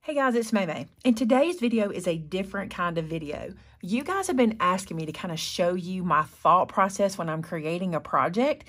Hey guys, it's Maymay, and today's video is a different kind of video. You guys have been asking me to kind of show you my thought process when I'm creating a project,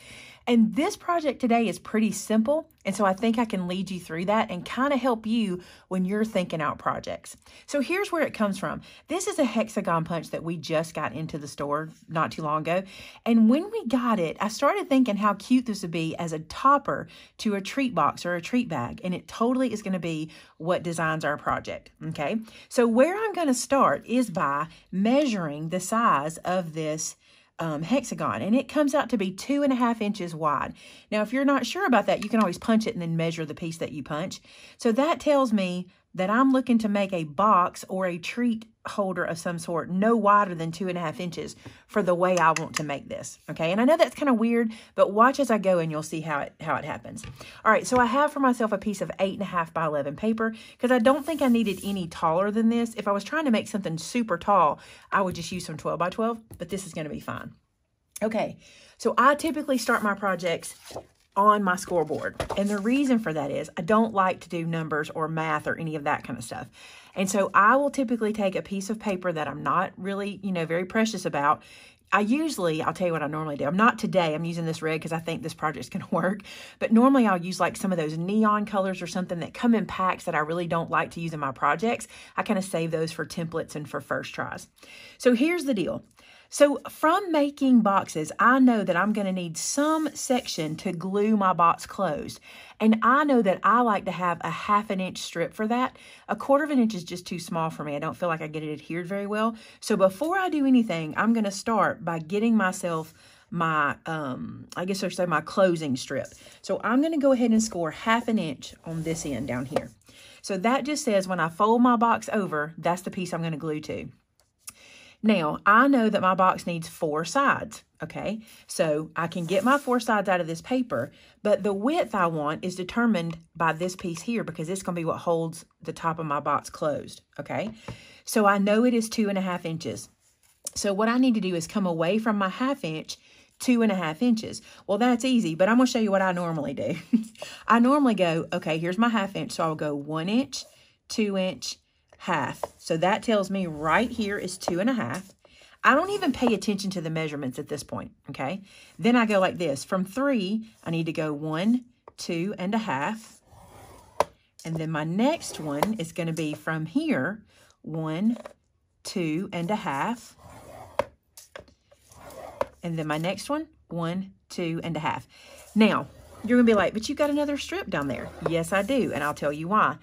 and this project today is pretty simple, and so I think I can lead you through that and kind of help you when you're thinking out projects. So here's where it comes from. This is a Hexagon Punch that we just got into the store not too long ago, and when we got it, I started thinking how cute this would be as a topper to a treat box or a treat bag, and it totally is going to be what designs our project, okay? So where I'm going to start is by measuring the size of this hexagon, and it comes out to be 2.5 inches wide. Now, if you're not sure about that, you can always punch it and then measure the piece that you punch. So that tells me that I'm looking to make a box or a treat holder of some sort no wider than 2.5 inches for the way I want to make this, okay? And I know that's kind of weird, but watch as I go and you'll see how it happens. All right, so I have for myself a piece of 8.5 by 11 paper because I don't think I needed any taller than this. If I was trying to make something super tall, I would just use some 12 by 12, but this is going to be fine. Okay, so I typically start my projects on my scoreboard. And the reason for that is I don't like to do numbers or math or any of that kind of stuff. And so I will typically take a piece of paper that I'm not really, very precious about. I'll tell you what I normally do. I'm not today. I'm using this red because I think this project's going to work. But normally I'll use like some of those neon colors or something that come in packs that I really don't like to use in my projects. I kind of save those for templates and for first tries. So here's the deal. So from making boxes, I know that I'm going to need some section to glue my box closed. And I know that I like to have a 1/2 inch strip for that. 1/4 inch is just too small for me. I don't feel like I get it adhered very well. So before I do anything, I'm going to start by getting myself my, I guess I'll say my closing strip. So I'm going to go ahead and score 1/2 inch on this end down here. So that just says when I fold my box over, that's the piece I'm going to glue to. Now, I know that my box needs 4 sides, okay? So I can get my 4 sides out of this paper, but the width I want is determined by this piece here because it's going to be what holds the top of my box closed, okay? So I know it is 2.5 inches. So what I need to do is come away from my 1/2 inch, 2.5 inches. Well, that's easy, but I'm going to show you what I normally do. I normally go, okay, here's my 1/2 inch, so I'll go 1 inch, 2 inch, 1/2. So that tells me right here is 2.5. I don't even pay attention to the measurements at this point, okay? Then I go like this. From 3, I need to go 1, 2 1/2. And then my next one is going to be from here, 1, 2 1/2. And then my next one, 1, 2 1/2. Now, you're going to be like, but you got another strip down there. Yes, I do, and I'll tell you why.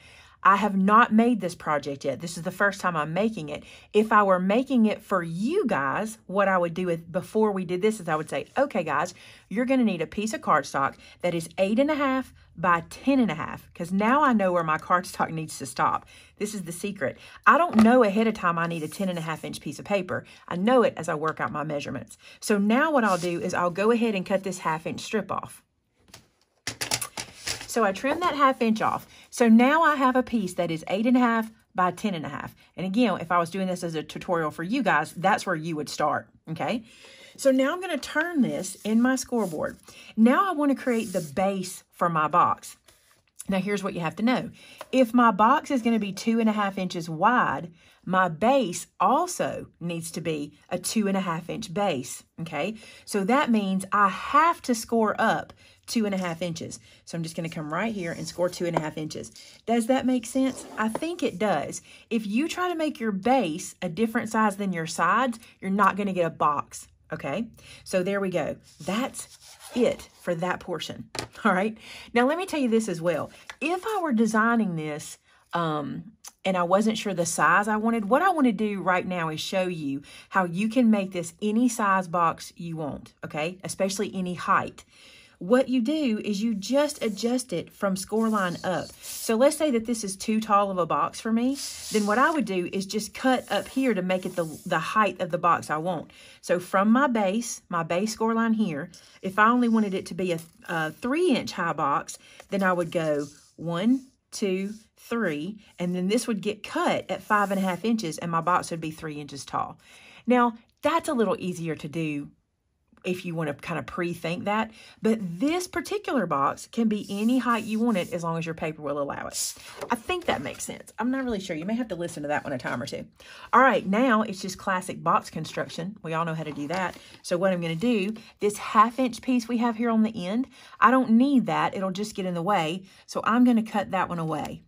I have not made this project yet. This is the first time I'm making it. If I were making it for you guys, what I would do before we did this is I would say, okay, guys, you're going to need a piece of cardstock that is 8.5 by 10.5, because now I know where my cardstock needs to stop. This is the secret. I don't know ahead of time I need a 10.5 inch piece of paper. I know it as I work out my measurements. So now what I'll do is I'll go ahead and cut this 1/2 inch strip off. So I trim that 1/2 inch off. So now I have a piece that is 8.5 by 10.5. And again, if I was doing this as a tutorial for you guys, that's where you would start, okay? So now I'm going to turn this in my scoreboard. Now I want to create the base for my box. Now here's what you have to know. If my box is going to be 2.5 inches wide, my base also needs to be a 2.5 inch base, okay? So that means I have to score up 2.5 inches. So I'm just going to come right here and score 2.5 inches. Does that make sense? I think it does. If you try to make your base a different size than your sides, you're not going to get a box, okay? So there we go. That's it for that portion, all right? Now let me tell you this as well. If I were designing this and I wasn't sure the size I wanted, what I want to do right now is show you how you can make this any size box you want, okay? Especially any height. What you do is you just adjust it from score line up. So let's say that this is too tall of a box for me. Then what I would do is just cut up here to make it the height of the box I want. So from my base score line here, if I only wanted it to be a 3 inch high box, then I would go 1, 2, 3, and then this would get cut at 5.5 inches and my box would be 3 inches tall. Now, that's a little easier to do if you want to kind of pre-think that. But this particular box can be any height you want it as long as your paper will allow it. I think that makes sense. I'm not really sure. You may have to listen to that one a time or two. All right, now it's just classic box construction. We all know how to do that. So what I'm going to do, this 1/2" piece we have here on the end, I don't need that. It'll just get in the way. So I'm going to cut that one away.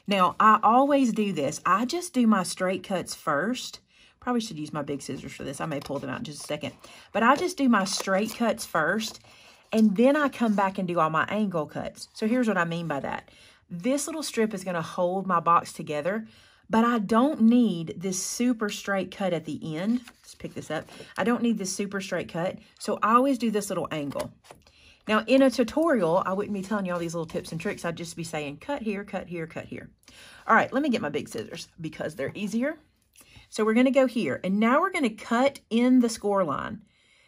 Now, I always do this. I just do my straight cuts first. Probably should use my big scissors for this. I may pull them out in just a second. But I just do my straight cuts first, and then I come back and do all my angle cuts. So here's what I mean by that. This little strip is going to hold my box together, but I don't need this super straight cut at the end. Let's pick this up. I don't need this super straight cut, so I always do this little angle. Now, in a tutorial, I wouldn't be telling you all these little tips and tricks. I'd just be saying, cut here, cut here, cut here. All right, let me get my big scissors because they're easier. So we're going to go here, and now we're going to cut in the score line.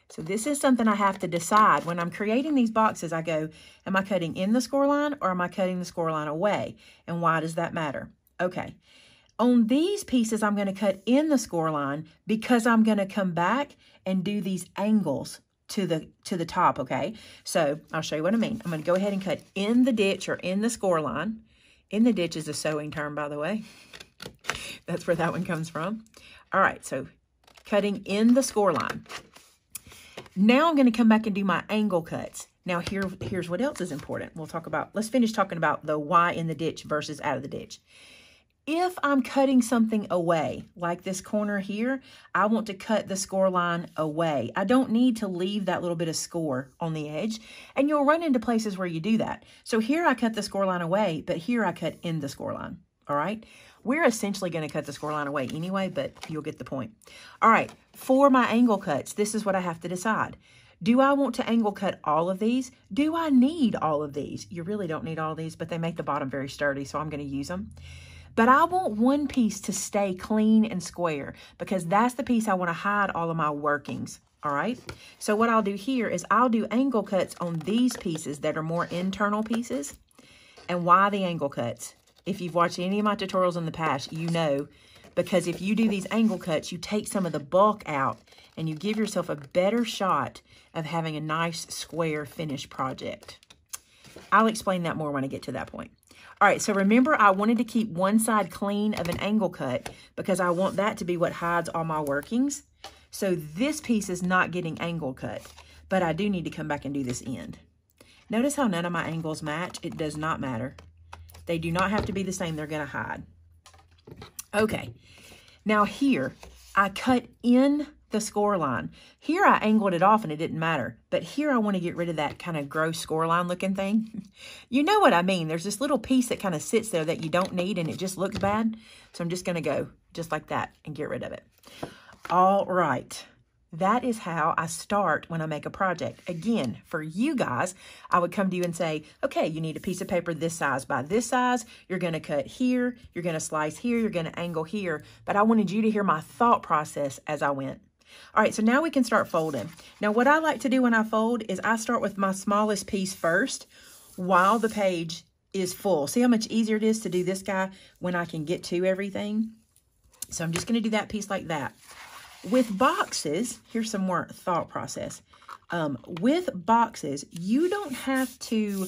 So this is something I have to decide. When I'm creating these boxes, I go, am I cutting in the score line or am I cutting the score line away? And why does that matter? Okay. On these pieces, I'm going to cut in the score line because I'm going to come back and do these angles to the top, okay? So I'll show you what I mean. I'm going to go ahead and cut in the ditch or in the score line. In the ditch is a sewing term, by the way. That's where that one comes from. All right, so cutting in the score line. Now I'm going to come back and do my angle cuts. Now here's what else is important. Let's finish talking about the why in the ditch versus out of the ditch. If I'm cutting something away, like this corner here, I want to cut the score line away. I don't need to leave that little bit of score on the edge, and you'll run into places where you do that. So here I cut the score line away, but here I cut in the score line, all right? We're essentially going to cut the score line away anyway, but you'll get the point. All right, for my angle cuts, this is what I have to decide. Do I want to angle cut all of these? Do I need all of these? You really don't need all of these, but they make the bottom very sturdy, so I'm going to use them. But I want one piece to stay clean and square because that's the piece I want to hide all of my workings, all right? So what I'll do here is I'll do angle cuts on these pieces that are more internal pieces. And why the angle cuts? If you've watched any of my tutorials in the past, you know, because if you do these angle cuts, you take some of the bulk out and you give yourself a better shot of having a nice square finished project. I'll explain that more when I get to that point. All right, so remember I wanted to keep one side clean of an angle cut because I want that to be what hides all my workings. So this piece is not getting angle cut, but I do need to come back and do this end. Notice how none of my angles match? It does not matter. They do not have to be the same. They're going to hide. Okay, now here I cut in the score line. Here I angled it off and it didn't matter, but here I want to get rid of that kind of gross score line looking thing. You know what I mean? There's this little piece that kind of sits there that you don't need and it just looks bad. So I'm just going to go just like that and get rid of it. All right. That is how I start when I make a project. Again, for you guys, I would come to you and say, okay, you need a piece of paper this size by this size. You're going to cut here. You're going to slice here. You're going to angle here. But I wanted you to hear my thought process as I went. All right, so now we can start folding. Now, what I like to do when I fold is I start with my smallest piece first while the page is full. See how much easier it is to do this guy when I can get to everything? So I'm just going to do that piece like that. With boxes, here's some more thought process. With boxes, you don't have to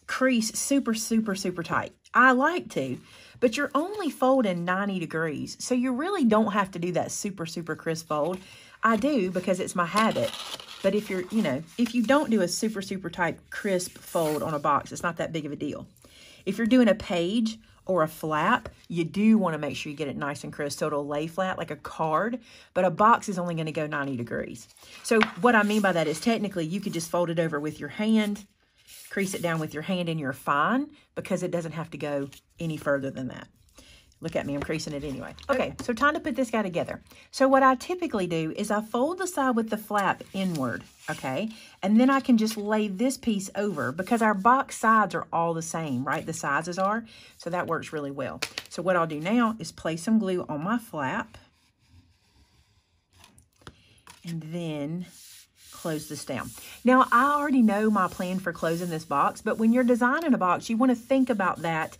crease super, super, super tight. I like to, but you're only folding 90 degrees. So you really don't have to do that super, super crisp fold. I do because it's my habit. But if you're, if you don't do a super, super tight crisp fold on a box, it's not that big of a deal. If you're doing a page or a flap, you do want to make sure you get it nice and crisp so it'll lay flat like a card, but a box is only going to go 90 degrees. So what I mean by that is technically you could just fold it over with your hand, crease it down with your hand, and you're fine because it doesn't have to go any further than that. Look at me, I'm creasing it anyway. Okay, so time to put this guy together. So what I typically do is I fold the side with the flap inward, okay? And then I can just lay this piece over because our box sides are all the same, right? The sizes are, so that works really well. So what I'll do now is place some glue on my flap and then close this down. Now, I already know my plan for closing this box, but when you're designing a box, you want to think about that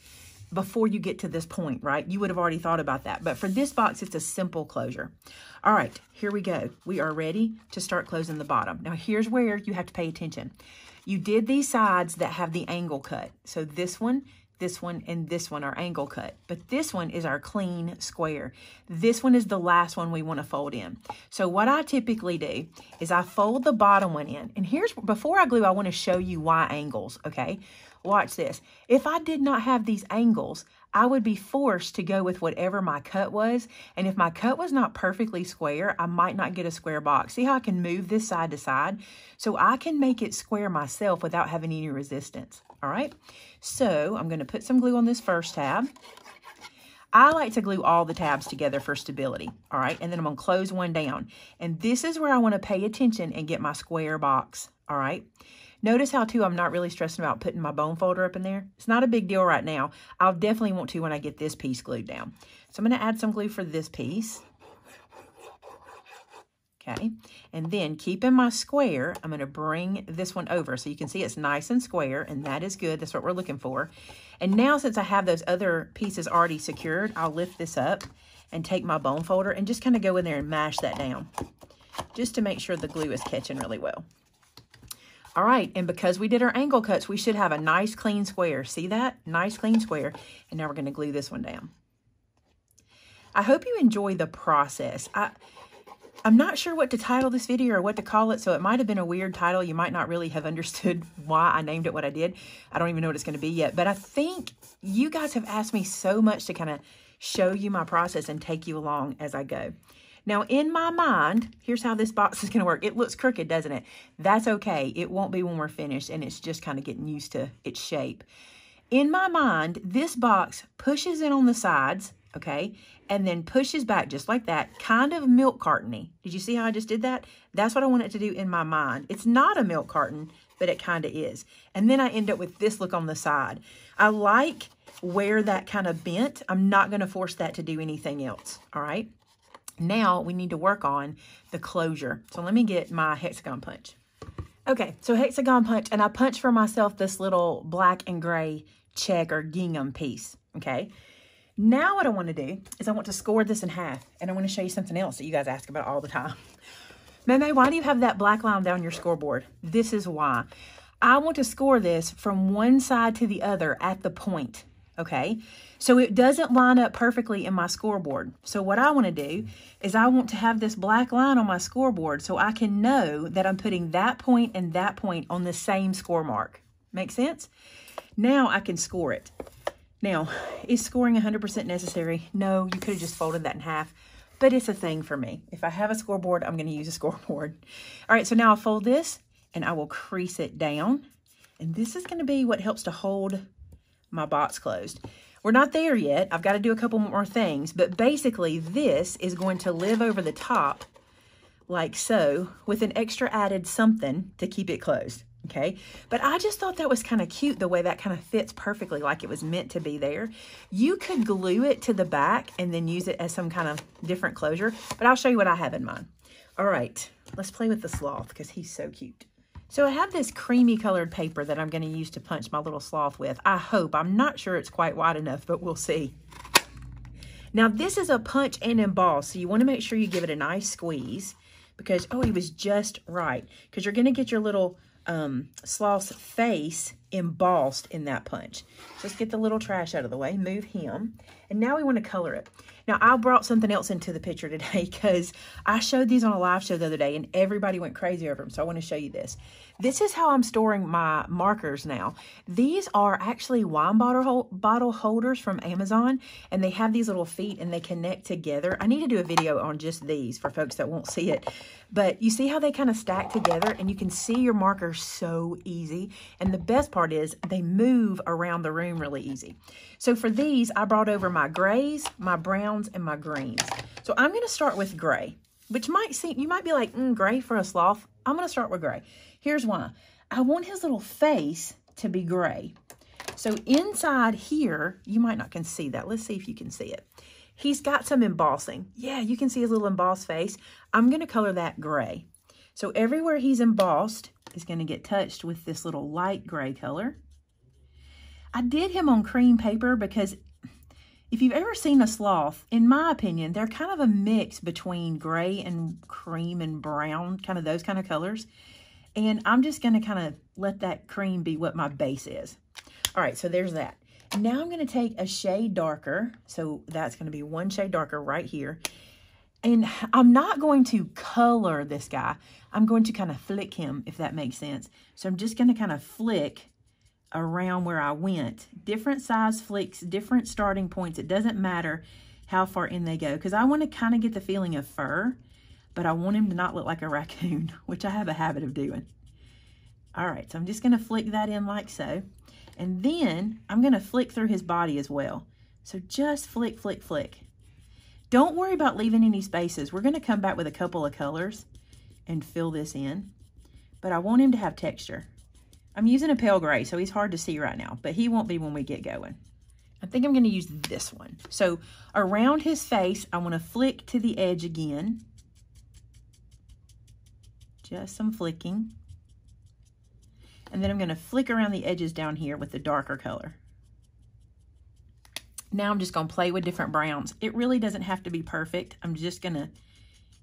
before you get to this point, right? You would have already thought about that. But for this box, it's a simple closure. All right, here we go. We are ready to start closing the bottom. Now, here's where you have to pay attention. You did these sides that have the angle cut. So this one, and this one are angle cut. But this one is our clean square. This one is the last one we want to fold in. So what I typically do is I fold the bottom one in. And here's, before I glue, I want to show you why angles, okay? Watch this. If I did not have these angles, I would be forced to go with whatever my cut was. And if my cut was not perfectly square, I might not get a square box. See how I can move this side to side? So I can make it square myself without having any resistance. All right. So I'm going to put some glue on this first tab. I like to glue all the tabs together for stability. All right. And then I'm going to close one down. And this is where I want to pay attention and get my square box. All right. Notice how, too, I'm not really stressing about putting my bone folder up in there. It's not a big deal right now. I'll definitely want to when I get this piece glued down. So I'm going to add some glue for this piece. Okay. And then keeping my square, I'm going to bring this one over so you can see it's nice and square, and that is good. That's what we're looking for. And now, since I have those other pieces already secured, I'll lift this up and take my bone folder and just kind of go in there and mash that down just to make sure the glue is catching really well. All right, and because we did our angle cuts, we should have a nice clean square. See that? Nice clean square. And now we're going to glue this one down. I hope you enjoy the process. I'm not sure what to title this video or what to call it, so it might have been a weird title. You might not really have understood why I named it what I did. I don't even know what it's going to be yet, but I think you guys have asked me so much to kind of show you my process and take you along as I go. Now, in my mind, here's how this box is going to work. It looks crooked, doesn't it? That's okay. It won't be when we're finished, and it's just kind of getting used to its shape. In my mind, this box pushes in on the sides, okay, and then pushes back just like that, kind of milk carton-y. Did you see how I just did that? That's what I want it to do in my mind. It's not a milk carton, but it kind of is. And then I end up with this look on the side. I like where that kind of bent. I'm not going to force that to do anything else, all right? Now we need to work on the closure. So let me get my Hexagon Punch. Okay, so Hexagon Punch, and I punched for myself this little black and gray check or gingham piece, okay? Now what I want to do is I want to score this in half, and I want to show you something else that you guys ask about all the time. Maymay, why do you have that black line down your scoreboard? This is why. I want to score this from one side to the other at the point, okay? So it doesn't line up perfectly in my scoreboard. So what I want to do is I want to have this black line on my scoreboard so I can know that I'm putting that point and that point on the same score mark. Make sense? Now I can score it. Now, is scoring 100% necessary? No, you could have just folded that in half, but it's a thing for me. If I have a scoreboard, I'm going to use a scoreboard. All right, so now I'll fold this and I will crease it down. And this is going to be what helps to hold my box closed. We're not there yet. I've got to do a couple more things, but basically this is going to live over the top like so with an extra added something to keep it closed, okay? But I just thought that was kind of cute the way that kind of fits perfectly like it was meant to be there. You could glue it to the back and then use it as some kind of different closure, but I'll show you what I have in mind. All right, let's play with the sloth because he's so cute. So I have this creamy colored paper that I'm going to use to punch my little sloth with. I hope. I'm not sure it's quite wide enough, but we'll see. Now this is a punch and emboss, so you want to make sure you give it a nice squeeze because, oh, he was just right. Because you're going to get your little sloth's face embossed in that punch. Just get the little trash out of the way, move him. And now we want to color it. Now, I brought something else into the picture today because I showed these on a live show the other day and everybody went crazy over them. So I want to show you this. This is how I'm storing my markers now. These are actually wine bottle holders from Amazon, and they have these little feet and they connect together. I need to do a video on just these for folks that won't see it. But you see how they kind of stack together and you can see your markers so easy. And the best part is they move around the room really easy. So for these, I brought over my grays, my browns, and my greens. So I'm going to start with gray, which might seem, you might be like, gray for a sloth. I'm going to start with gray. Here's why. I want his little face to be gray. So inside here, you might not can see that. Let's see if you can see it. He's got some embossing. Yeah, you can see his little embossed face. I'm going to color that gray. So everywhere he's embossed is going to get touched with this little light gray color. I did him on cream paper because if you've ever seen a sloth, in my opinion, they're kind of a mix between gray and cream and brown, kind of those kind of colors. And I'm just going to kind of let that cream be what my base is. All right, so there's that. Now I'm going to take a shade darker. So that's going to be one shade darker right here. And I'm not going to color this guy. I'm going to kind of flick him, if that makes sense. So I'm just going to kind of flick around where I went. Different size flicks, different starting points. It doesn't matter how far in they go, because I want to kind of get the feeling of fur, but I want him to not look like a raccoon, which I have a habit of doing. All right, so I'm just going to flick that in like so. And then I'm going to flick through his body as well. So just flick, flick, flick. Don't worry about leaving any spaces. We're going to come back with a couple of colors and fill this in. But I want him to have texture. I'm using a pale gray, so he's hard to see right now, but he won't be when we get going. I think I'm going to use this one. So around his face, I want to flick to the edge again. Just some flicking. And then I'm going to flick around the edges down here with the darker color. Now I'm just going to play with different browns. It really doesn't have to be perfect. I'm just going to,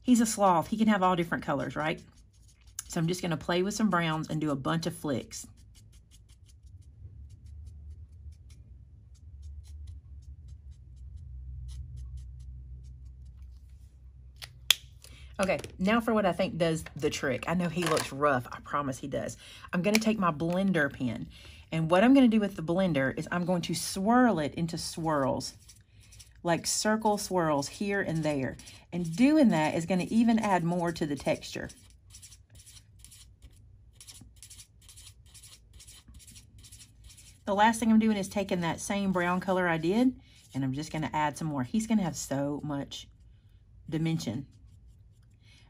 he's a sloth. He can have all different colors, right? So I'm just going to play with some browns and do a bunch of flicks. Okay, now for what I think does the trick. I know he looks rough. I promise he does. I'm going to take my blender pen. And what I'm going to do with the blender is I'm going to swirl it into swirls. Like circle swirls here and there. And doing that is going to even add more to the texture. The last thing I'm doing is taking that same brown color I did, and I'm just going to add some more. He's going to have so much dimension.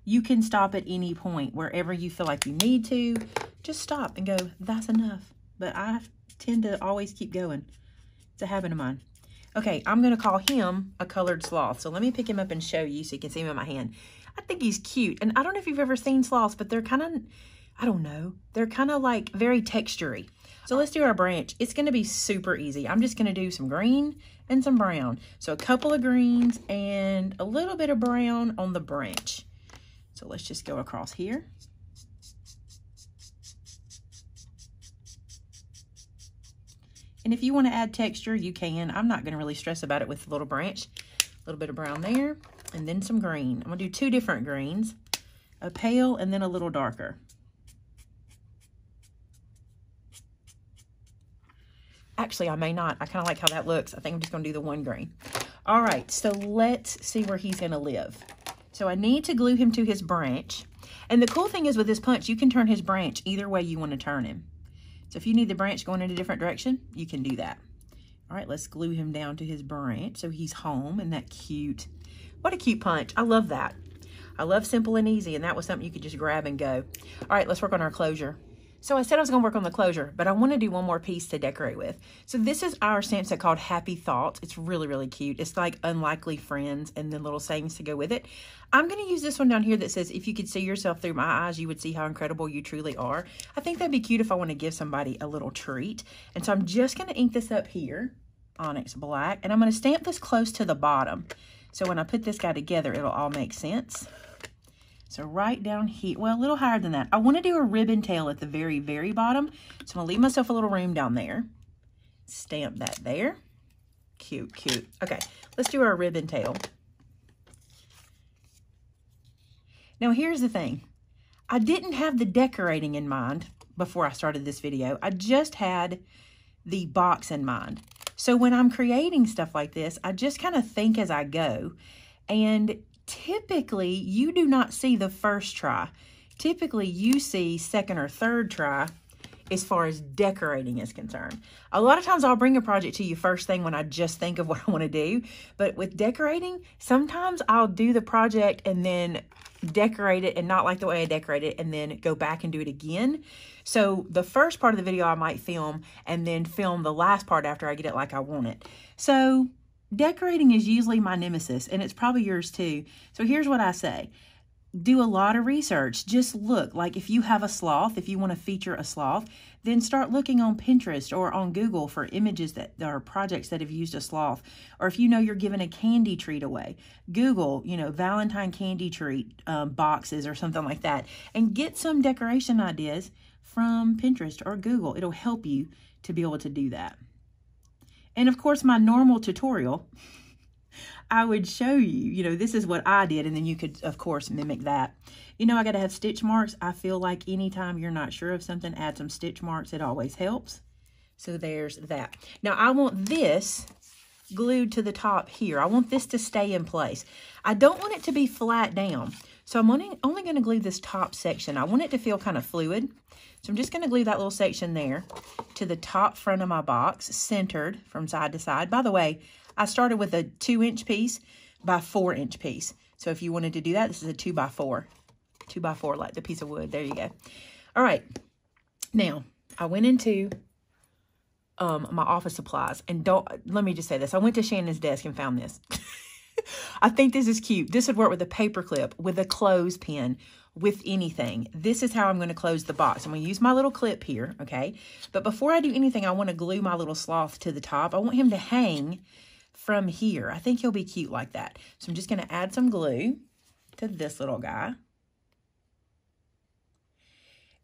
You can stop at any point. Wherever you feel like you need to, just stop and go, that's enough. But I tend to always keep going. It's a habit of mine. Okay, I'm going to call him a colored sloth. So let me pick him up and show you so you can see him in my hand. I think he's cute. And I don't know if you've ever seen sloths, but they're kind of, I don't know, they're kind of like very textury. So let's do our branch. It's going to be super easy. I'm just going to do some green and some brown. So a couple of greens and a little bit of brown on the branch. So let's just go across here. And if you want to add texture, you can. I'm not going to really stress about it with the little branch. A little bit of brown there, and then some green. I'm going to do two different greens, a pale and then a little darker. Actually, I may not. I kind of like how that looks. I think I'm just going to do the one green. All right, so let's see where he's going to live. So I need to glue him to his branch. And the cool thing is with this punch, you can turn his branch either way you want to turn him. So if you need the branch going in a different direction, you can do that. All right, let's glue him down to his branch so he's home. And that cute. What a cute punch. I love that. I love simple and easy, and that was something you could just grab and go. All right, let's work on our closure. So I said I was going to work on the closure, but I want to do one more piece to decorate with. So this is our stamp set called Happy Thoughts. It's really, really cute. It's like unlikely friends and then little sayings to go with it. I'm going to use this one down here that says, if you could see yourself through my eyes, you would see how incredible you truly are. I think that'd be cute if I want to give somebody a little treat. And so I'm just going to ink this up here, Onyx Black, and I'm going to stamp this close to the bottom. So when I put this guy together, it'll all make sense. So right down here, well, a little higher than that. I want to do a ribbon tail at the very, very bottom. So I'm going to leave myself a little room down there. Stamp that there. Cute, cute. Okay, let's do our ribbon tail. Now, here's the thing. I didn't have the decorating in mind before I started this video. I just had the box in mind. So when I'm creating stuff like this, I just kind of think as I go. And typically, you do not see the first try. Typically, you see second or third try as far as decorating is concerned. A lot of times, I'll bring a project to you first thing when I just think of what I want to do. But with decorating, sometimes I'll do the project and then decorate it and not like the way I decorate it and then go back and do it again. So the first part of the video I might film and then film the last part after I get it like I want it. So decorating is usually my nemesis, and it's probably yours too. So here's what I say. do a lot of research. Just look, like if you have a sloth, if you want to feature a sloth, then start looking on Pinterest or on Google for images that are projects that have used a sloth. Or if you know you're giving a candy treat away, Google, you know, Valentine candy treat boxes or something like that, and get some decoration ideas from Pinterest or Google. It'll help you to be able to do that. And of course, my normal tutorial, I would show you, you know, this is what I did, and then you could, of course, mimic that. You know, I got to have stitch marks. I feel like anytime you're not sure of something, add some stitch marks. It always helps. So there's that. Now, I want this glued to the top here. I want this to stay in place. I don't want it to be flat down. So I'm only going to glue this top section. I want it to feel kind of fluid. So I'm just going to glue that little section there to the top front of my box, centered from side to side. By the way, I started with a 2-inch piece by 4-inch piece. So if you wanted to do that, this is a 2x4. 2x4, like the piece of wood. There you go. All right. Now, I went into my office supplies. And let me just say this. I went to Shannon's desk and found this. I think this is cute. This would work with a paper clip, with a clothespin, with anything. This is how I'm going to close the box. I'm going to use my little clip here, okay? But before I do anything, I want to glue my little sloth to the top. I want him to hang from here. I think he'll be cute like that. So I'm just going to add some glue to this little guy.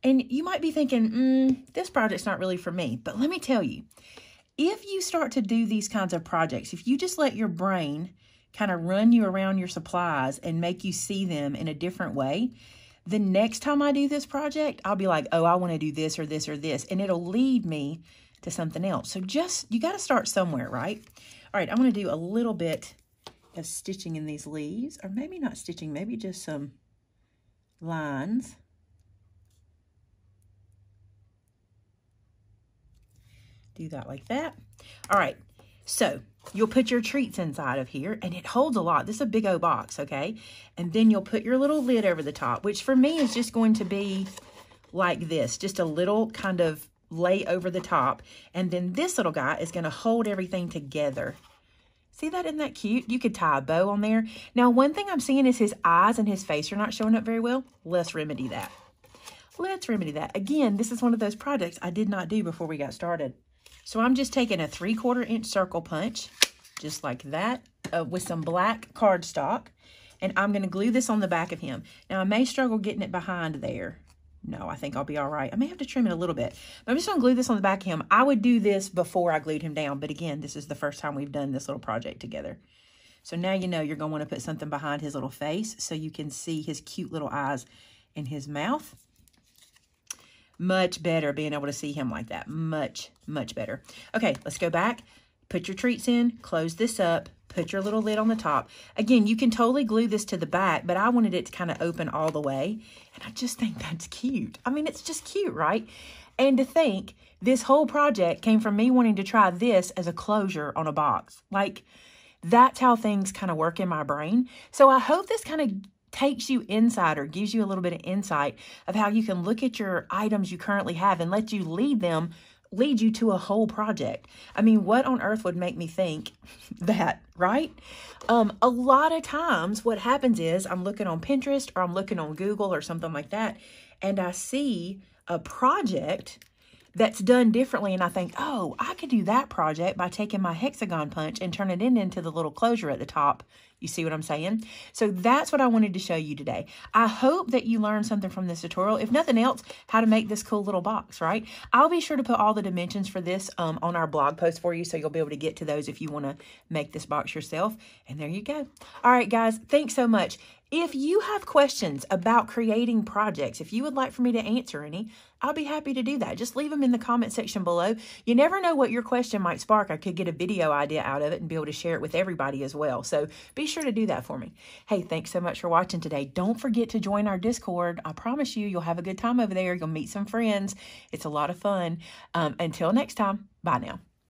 And you might be thinking, this project's not really for me. But let me tell you, if you start to do these kinds of projects, if you just let your brain kind of run you around your supplies and make you see them in a different way, the next time I do this project, I'll be like, oh, I want to do this or this or this. And it'll lead me to something else. So you got to start somewhere, right? All right, I'm going to do a little bit of stitching in these leaves, or maybe not stitching, maybe just some lines. Do that like that. All right, so you'll put your treats inside of here, and it holds a lot. This is a big old box, okay? And then you'll put your little lid over the top, which for me is just going to be like this, just a little kind of lay over the top. And then this little guy is going to hold everything together. See that? Isn't that cute? You could tie a bow on there. Now, one thing I'm seeing is his eyes and his face are not showing up very well. Let's remedy that. Let's remedy that. Again, this is one of those projects I did not do before we got started. So I'm just taking a 3/4 inch circle punch, just like that, with some black cardstock, and I'm going to glue this on the back of him. Now, I may struggle getting it behind there. No, I think I'll be all right. I may have to trim it a little bit, but I'm just going to glue this on the back of him. I would do this before I glued him down, but again, this is the first time we've done this little project together. So now you know you're going to want to put something behind his little face so you can see his cute little eyes and his mouth. Much better being able to see him like that. Much, much better. Okay, let's go back. Put your treats in, close this up, put your little lid on the top. Again, you can totally glue this to the back, but I wanted it to kind of open all the way. And I just think that's cute. I mean, it's just cute, right? And to think this whole project came from me wanting to try this as a closure on a box. Like, that's how things kind of work in my brain. So I hope this kind of takes you inside, or gives you a little bit of insight of how you can look at your items you currently have and let you lead you to a whole project. I mean, what on earth would make me think that, right? A lot of times what happens is I'm looking on Pinterest or I'm looking on Google or something like that, and I see a project that's done differently, and I think, oh, I could do that project by taking my Hexagon Punch and turn it into the little closure at the top. You see what I'm saying? So that's what I wanted to show you today. I hope that you learned something from this tutorial. If nothing else, how to make this cool little box, right? I'll be sure to put all the dimensions for this on our blog post for you, so you'll be able to get to those if you want to make this box yourself. And there you go. All right, guys, thanks so much. If you have questions about creating projects, if you would like for me to answer any, I'll be happy to do that. Just leave them in the comment section below. You never know what your question might spark. I could get a video idea out of it and be able to share it with everybody as well. So be sure to do that for me. Hey, thanks so much for watching today. Don't forget to join our Discord. I promise you'll have a good time over there. You'll meet some friends. It's a lot of fun. Until next time, bye now.